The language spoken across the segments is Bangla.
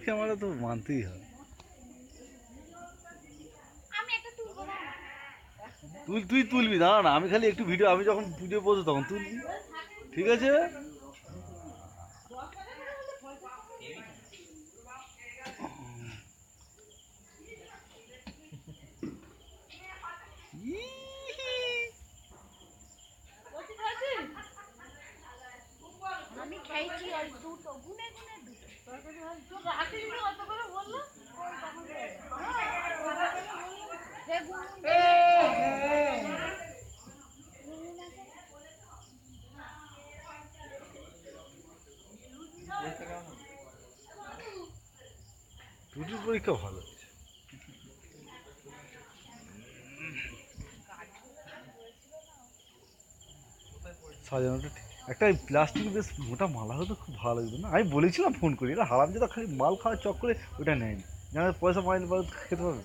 ক্যামেরা তো মানতেই হবে। তুই তুলবি, দাঁড়া না, আমি খালি একটু ভিডিও, আমি যখন পুজো বসবো তখন তুলবি, ঠিক আছে? আমি খাইছি আর দুটো গুনে গুনে দুটো রাতে যদি অত করে বললো টুটির পরীক্ষা ভালো হয়েছে। সাজানোটা ঠিক, একটা প্লাস্টিক বেশ মোটা মালা হতো খুব ভালো হতো না? আমি বলেছিলাম ফোন করি, এরা হারাম যেটা খালি মাল খাওয়ার চক্করে ওটা নেয়নি, জানা পয়সা মাইনে খেতে পারবে।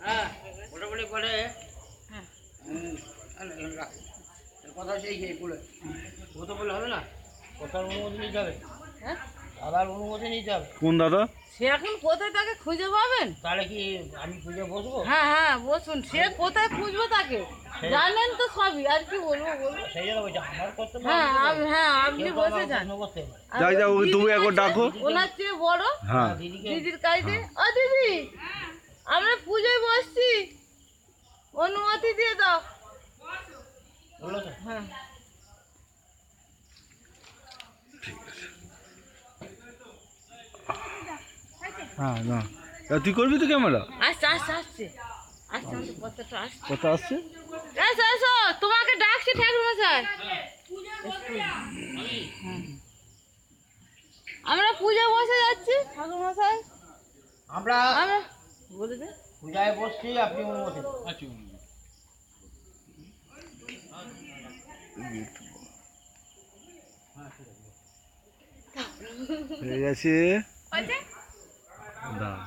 হ্যাঁ মোটামুটি করে কথা হচ্ছে এই বলে কথা বললে হবে না, কথার অনুমতি নিতে হবে, দাদার অনুমতি নিতে হবে। কোন দাদা? সে এখন কোথায় তাকে খুঁজে পাবেন? তাহলে কি আমি খুঁজে বসবো? হ্যাঁ হ্যাঁ বসুন, সে কোথায় খুঁজবো তাকে জানেন তো সবই, আর কি বলবো বলবো। সেই জন্য বলছি আমার করতে হ্যাঁ হ্যাঁ আপনি বসে যান, বসতে পারে। যাই যাও, তুমি একবার ডাকো। ওনার চেয়ে বড় হ্যাঁ দিদির কাছে, ও দিদি আমরা পুজোয় বসছি, অনুমতি দিয়ে দাও। বলো তো হ্যাঁ হ্যাঁ না, তুই করবি তো ক্যামেরা? আসছে আসছে আসছে আসছে আসছে কতটা আসছে, কত আসছে? এসো এসো তোমাকে ডাকছি ঠাকুর মশাই। আমরা পুজো বসে যাচ্ছি ঠাকুর মশাই, আমরা আমরা বলে দে পূজায় বসছি, আপনি অনুমতি দিন। হয়ে গেছে, দাঁড়া।